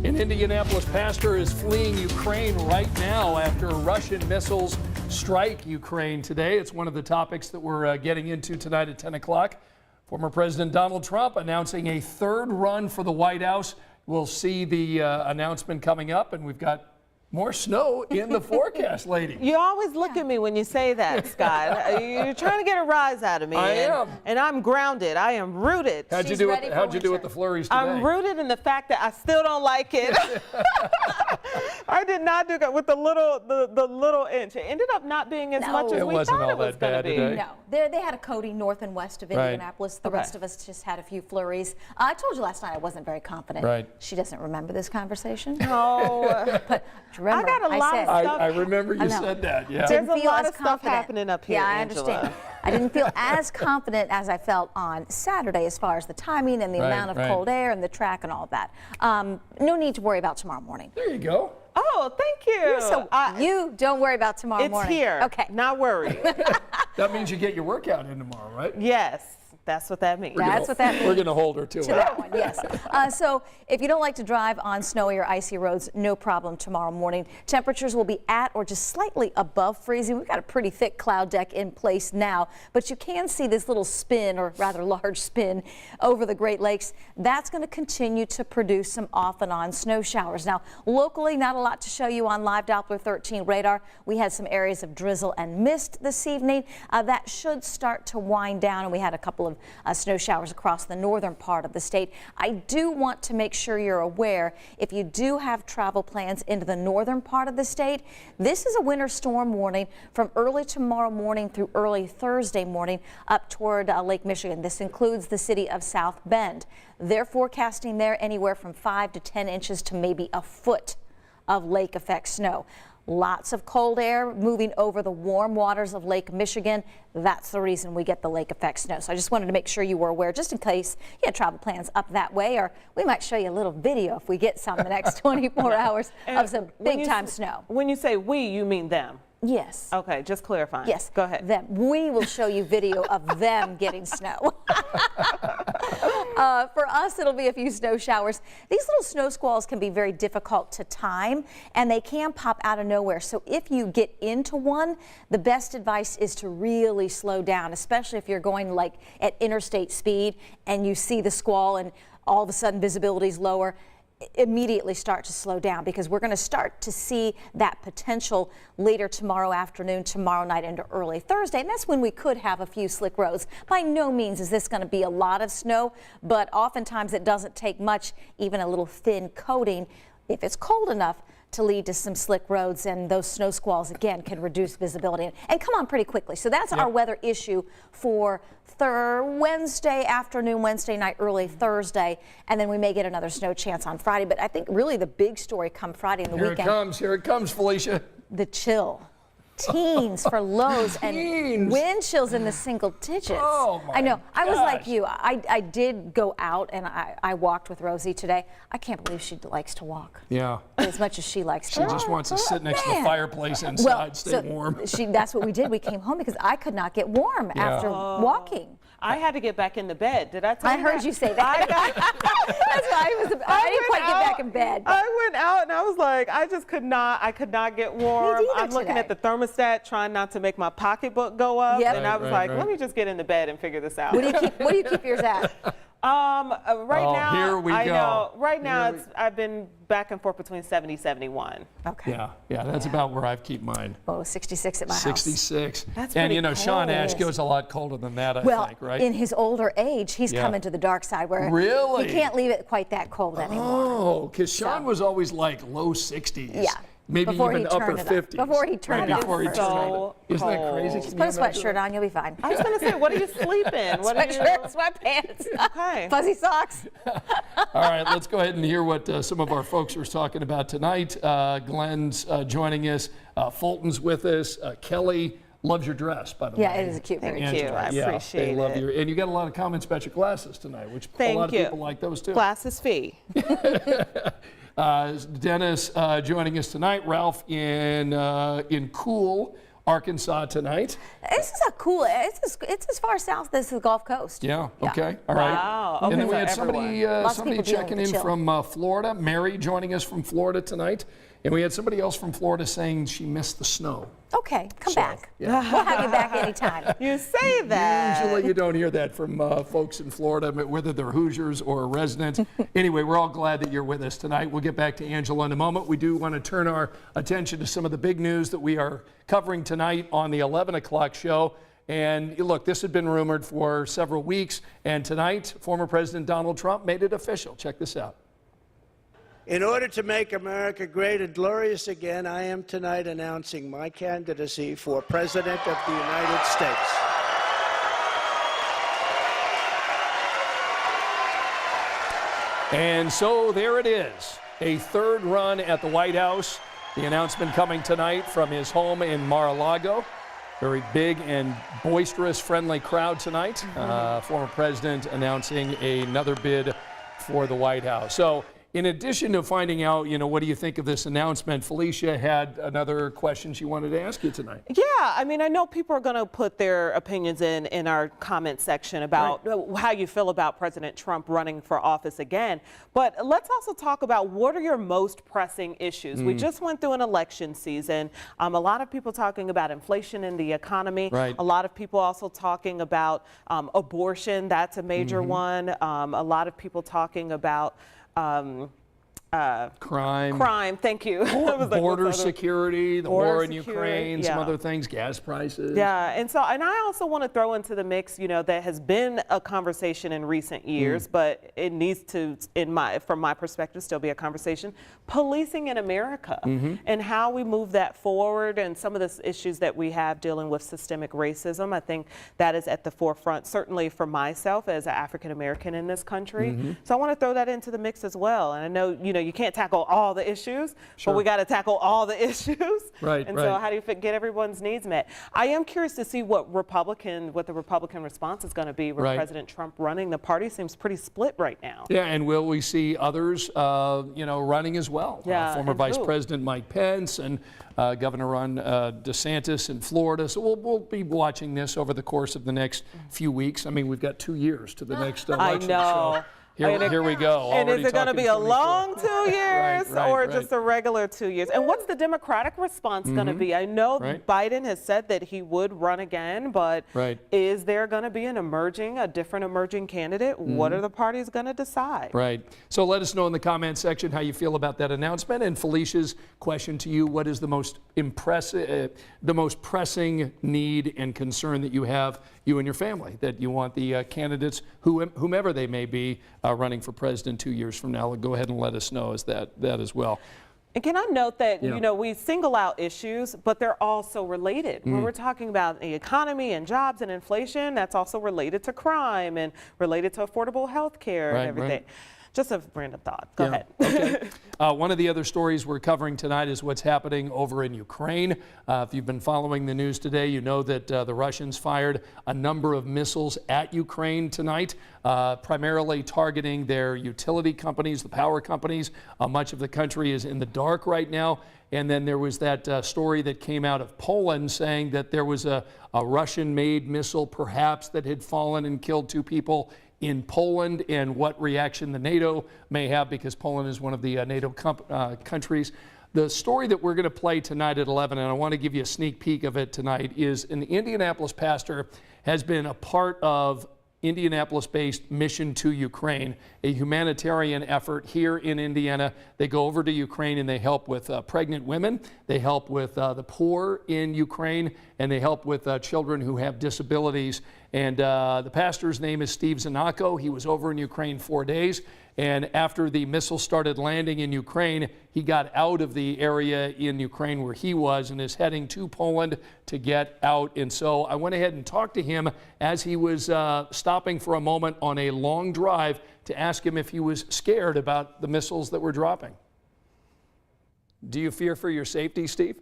An Indianapolis pastor is fleeing Ukraine right now after Russian missiles strike Ukraine today. It's one of the topics that we're getting into tonight at 10 o'clock. Former President Donald Trump announcing a third run for the White House. We'll see the announcement coming up, and we've got more snow in the forecast, lady. You always look at me when you say that, Scott. You're trying to get a rise out of me. I am. And I'm grounded. I am rooted. How'd you do with the flurries today? I'm rooted in the fact that I still don't like it. I did not do it with the little inch. It ended up not being as much as we thought it was going to be. No, they had a coating north and west of Indianapolis. The rest of us just had a few flurries. I told you last night I wasn't very confident. Right. She doesn't remember this conversation. No. But remember, I got a lot of stuff. I remember you said that. Yeah. There's a lot of stuff happening up here. Yeah, I Angela. understand. I didn't feel as confident as I felt on Saturday as far as the timing and the amount of cold air and the track and all of that. No need to worry about tomorrow morning. There you go. Oh, thank you. You don't worry about tomorrow morning. It's here. Okay. Not worried. That means you get your workout in tomorrow, right? Yes. That's what that means. That's what that means. We're going to hold her to it. That one, yes. So if you don't like to drive on snowy or icy roads, no problem tomorrow morning. Temperatures will be at or just slightly above freezing. We've got a pretty thick cloud deck in place now, but you can see this little spin, or rather large spin, over the Great Lakes. That's going to continue to produce some off and on snow showers. Now, locally, not a lot to show you on live Doppler 13 radar. We had some areas of drizzle and mist this evening. That should start to wind down, and we had a couple of snow showers across the northern part of the state. I do want to make sure you're aware, if you do have travel plans into the northern part of the state, this is a winter storm warning from early tomorrow morning through early Thursday morning up toward Lake Michigan. This includes the city of South Bend. They're forecasting there anywhere from 5 to 10 inches to maybe a foot of lake effect snow. Lots of cold air moving over the warm waters of Lake Michigan. That's the reason we get the lake effect snow. So I just wanted to make sure you were aware, just in case you had travel plans up that way, or we might show you a little video if we get some in the next 24 hours of some big time snow. When you say we, you mean them? Yes. Okay, just clarifying. Yes. Go ahead. Them. We will show you video of them getting snow. For us, it'll be a few snow showers. These little snow squalls can be very difficult to time, and they can pop out of nowhere. So if you get into one, the best advice is to really slow down, especially if you're going like at interstate speed and you see the squall and all of a sudden visibility is lower. Immediately start to slow down, because we're going to start to see that potential later tomorrow afternoon, tomorrow night into early Thursday, and that's when we could have a few slick roads. By no means is this going to be a lot of snow, but oftentimes it doesn't take much, even a little thin coating, if it's cold enough, to lead to some slick roads, and those snow squalls again can reduce visibility and come on pretty quickly. So that's our weather issue for Wednesday afternoon, Wednesday night, early Thursday, and then we may get another snow chance on Friday. But I think really the big story come Friday and the weekend. Here it comes, Felicia. The chill. Teens for lows and wind chills in the single digits. Oh my I know. I was gosh. like you. I did go out and I walked with Rosie today. I can't believe she likes to walk. Yeah. As much as she likes to walk. She just wants to sit next to the fireplace inside, stay warm. That's what we did. We came home because I could not get warm after walking. I had to get back into bed. Did I tell you I heard you say that. That's why I didn't quite get back in bed. I went out and I was like, I could not get warm. I'm looking at the thermostat, trying not to make my pocketbook go up. Yep. And I was like, let me just get into bed and figure this out. What do you keep yours at? Right now, here we go. know. Right now, I've been back and forth between 70, 71. Okay. Yeah, that's about where I keep mine. Oh, 66 at my house. 66. That's and pretty you know, Sean cold. Ash goes a lot colder than that, I think, right? In his older age, he's coming to the dark side where Really? he can't leave it quite that cold anymore. Oh, because Sean was always like low 60s. Yeah. Maybe Before even he upper turned it up. 50s. Before he turned it up. Before he It's turned it so up. Isn't that crazy? cold. Can Put a you imagine sweatshirt on, you'll be fine. I was going to say, what do you sleep in? What Sweatshirt, sweatpants, Okay. fuzzy socks. All right, let's go ahead and hear what some of our folks are talking about tonight. Glenn's joining us. Fulton's with us. Kelly loves your dress, by the way. Yeah, it is a cute, very Thank you. I appreciate they love it. your, and you got a lot of comments about your glasses tonight, which a lot of you. people like those too. Glasses fee. Dennis joining us tonight. Ralph in Cool Arkansas tonight. This is a cool, it's as far south as the Gulf Coast. Yeah, okay, all right. Wow. Okay, And then we so had somebody people dealing checking with in the chill. from Florida. Mary joining us from Florida tonight. And we had somebody else from Florida saying she missed the snow. Okay, come So, back. yeah. We'll have you back anytime. You say that. Usually you don't hear that from folks in Florida, whether they're Hoosiers or residents. Anyway, we're all glad that you're with us tonight. We'll get back to Angela in a moment. We do want to turn our attention to some of the big news that we are covering tonight on the 11 o'clock show. And look, this had been rumored for several weeks, and tonight, former President Donald Trump made it official. Check this out. In order to make America great and glorious again, I am tonight announcing my candidacy for President of the United States. And so there it is, a third run at the White House. The announcement coming tonight from his home in Mar-a-Lago. Very big and boisterous, friendly crowd tonight. Former president announcing another bid for the White House. So in addition to finding out, what do you think of this announcement, Felicia had another question she wanted to ask you tonight. Yeah, I mean, I know people are going to put their opinions in our comment section about how you feel about President Trump running for office again. But let's also talk about what are your most pressing issues. We just went through an election season. A lot of people talking about inflation in the economy. Right. A lot of people also talking about abortion. That's a major one. A lot of people talking about crime, thank you. Border security, the war in security, Ukraine, some other things, gas prices. Yeah, and I also want to throw into the mix, that has been a conversation in recent years, but it needs to, from my perspective, still be a conversation. Policing in America and how we move that forward, and some of the issues that we have dealing with systemic racism. I think that is at the forefront, certainly for myself as an African American in this country. So I want to throw that into the mix as well. And I know, you can't tackle all the issues, but we got to tackle all the issues. Right. So how do you get everyone's needs met? I am curious to see what the Republican response is going to be with President Trump running. The party seems pretty split right now. Yeah, and will we see others, running as well? Yeah, former and Vice who? President Mike Pence and Governor Ron DeSantis in Florida. So we'll be watching this over the course of the next few weeks. I mean, we've got 2 years to the next election. I know. Here we go. And Already is it going to be a 24. long 2 years Right, or right. just a regular 2 years? And what's the Democratic response going to be? I know Biden has said that he would run again, but is there going to be a different emerging candidate? What are the parties going to decide? Right. So let us know in the comment section how you feel about that announcement. And Felicia's question to you, what is the most pressing need and concern that you have, you and your family, that you want the candidates, whomever they may be, running for president 2 years from now? Go ahead and let us know that as well. And can I note that, we single out issues, but they're also related. When we're talking about the economy and jobs and inflation, that's also related to crime and related to affordable health care and everything. Just a random thought. Go ahead. Okay. One of the other stories we're covering tonight is what's happening over in Ukraine. If you've been following the news today, you know that the Russians fired a number of missiles at Ukraine tonight, primarily targeting their utility companies, the power companies. Much of the country is in the dark right now. And then there was that story that came out of Poland saying that there was a Russian-made missile perhaps that had fallen and killed 2 people in Poland, and what reaction the NATO may have, because Poland is one of the NATO countries. The story that we're going to play tonight at 11, and I want to give you a sneak peek of it tonight, is an Indianapolis pastor has been a part of Indianapolis-based Mission to Ukraine, a humanitarian effort here in Indiana. They go over to Ukraine and they help with pregnant women, they help with the poor in Ukraine, and they help with children who have disabilities. And the pastor's name is Steve Zanako. He was over in Ukraine 4 days. And after the missiles started landing in Ukraine, he got out of the area in Ukraine where he was and is heading to Poland to get out. And so I went ahead and talked to him as he was stopping for a moment on a long drive to ask him if he was scared about the missiles that were dropping. Do you fear for your safety, Steve?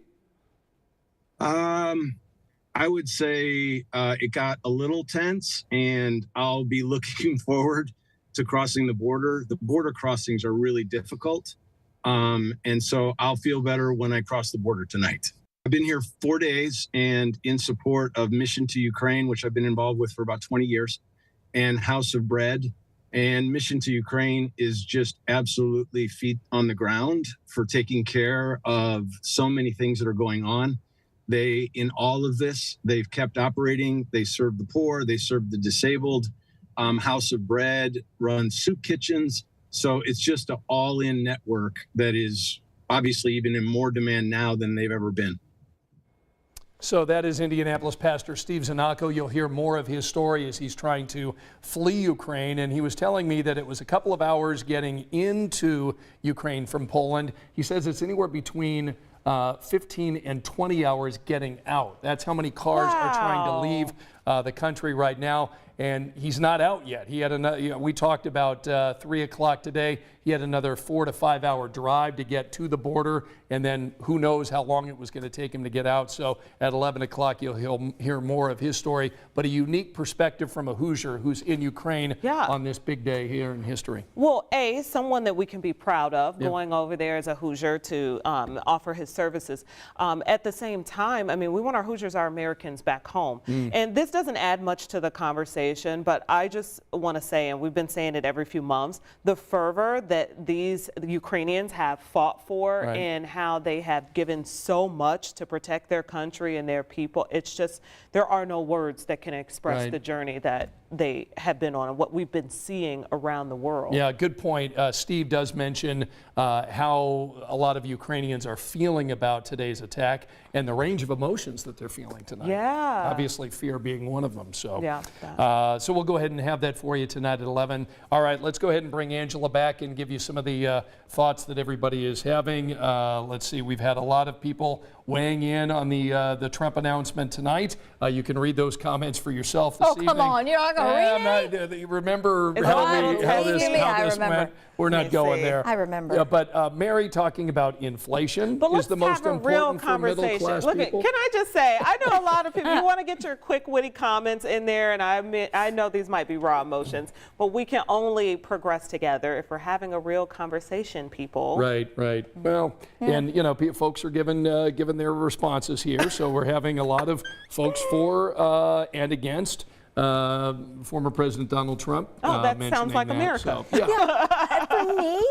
I would say it got a little tense, and I'll be looking forward to crossing the border. The border crossings are really difficult. And so I'll feel better when I cross the border tonight. I've been here 4 days and in support of Mission to Ukraine, which I've been involved with for about 20 years, and House of Bread. And Mission to Ukraine is just absolutely feet on the ground for taking care of so many things that are going on. They, in all of this, they've kept operating. They serve the poor, they serve the disabled. House of Bread runs soup kitchens. So it's just an all-in network that is obviously even in more demand now than they've ever been. So that is Indianapolis Pastor Steve Zanacco. You'll hear more of his story as he's trying to flee Ukraine. And he was telling me that it was a couple of hours getting into Ukraine from Poland. He says it's anywhere between 15 and 20 hours getting out. That's how many cars are trying to leave the country right now. And he's not out yet. He had another, we talked about 3 o'clock today. He had another 4 to 5 hour drive to get to the border. And then who knows how long it was going to take him to get out. So at 11 o'clock, he'll hear more of his story. But a unique perspective from a Hoosier who's in Ukraine on this big day here in history. Well, someone that we can be proud of going over there as a Hoosier to offer his services. At the same time, I mean, we want our Hoosiers, our Americans back home. And this doesn't add much to the conversation, but I just want to say, and we've been saying it every few months, the fervor that these Ukrainians have fought for and how they have given so much to protect their country and their people. It's just, there are no words that can express the journey that they have been on and what we've been seeing around the world. Yeah, good point. Steve does mention how a lot of Ukrainians are feeling about today's attack and the range of emotions that they're feeling tonight. Yeah. Obviously, fear being one of them. So, yeah. So we'll go ahead and have that for you tonight at 11. All right, let's go ahead and bring Angela back and give you some of the thoughts that everybody is having. Let's see, we've had a lot of people weighing in on the Trump announcement tonight. You can read those comments for yourself this evening. Oh, come on, you're not going to read it? Remember how this went? We're not going there. I remember. Yeah, but Mary talking about inflation is the most important for middle class people. Can I just say, I know a lot of people, you want to get your quick, witty comments in there, and I know these might be raw emotions, but we can only progress together if we're having a real conversation, people. Right. Well, and you know, folks are given their responses here, so we're having a lot of folks for and against former President Donald Trump. Oh, that sounds like America. So, yeah. For me,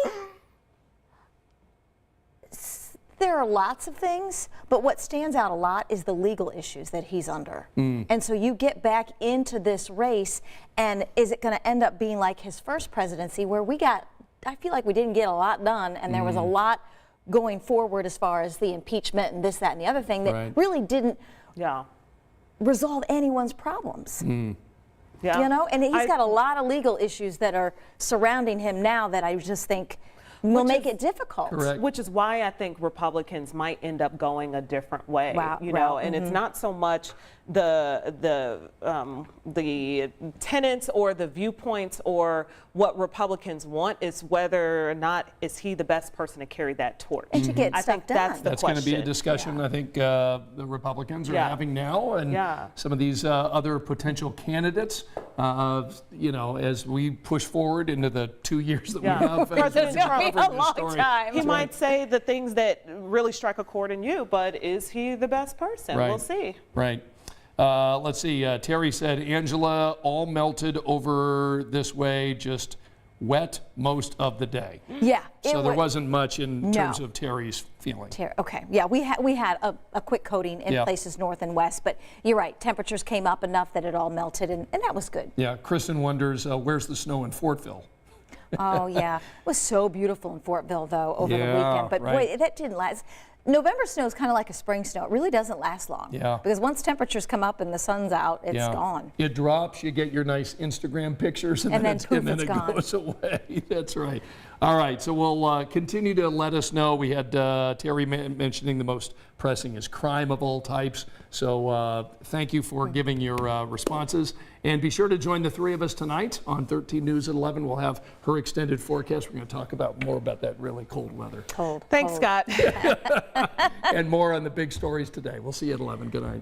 there are lots of things, but what stands out a lot is the legal issues that he's under. And so you get back into this race, and is it going to end up being like his first presidency where I feel like we didn't get a lot done, and there was a lot going forward as far as the impeachment and this, that, and the other thing that really didn't resolve anyone's problems. Yeah. You know, and he's got a lot of legal issues that are surrounding him now that I just think will make it difficult. Correct. Which is why I think Republicans might end up going a different way. You know, and it's not so much the tenets or the viewpoints or what Republicans want, is whether or not is he the best person to carry that torch. And to get I stuff think done. that's the That's question. going to be a discussion I think the Republicans are having now, and some of these other potential candidates, you know, as we push forward into the 2 years that we have. President Trump, a long time. He might say the things that really strike a chord in you, but is he the best person? We'll see. Right. Let's see. Terry said, Angela, all melted over this way, just wet most of the day. Yeah. So there wasn't much in terms of Terry's feeling. Okay. Yeah, we had a quick coating in places north and west, but you're right. Temperatures came up enough that it all melted, and that was good. Yeah. Kristen wonders, where's the snow in Fortville? Oh, yeah. It was so beautiful in Fortville, though, over the weekend. But boy, that didn't last. November snow is kind of like a spring snow. It really doesn't last long. Yeah. Because once temperatures come up and the sun's out, it's gone. It drops, you get your nice Instagram pictures, and then it goes away. That's right. All right, so we'll continue to let us know. We had Terry mentioning the most pressing is crime of all types. So thank you for giving your responses. And be sure to join the three of us tonight on 13 News at 11. We'll have her extended forecast. We're going to talk about more about that really cold weather. Thanks, Scott. And more on the big stories today. We'll see you at 11. Good night.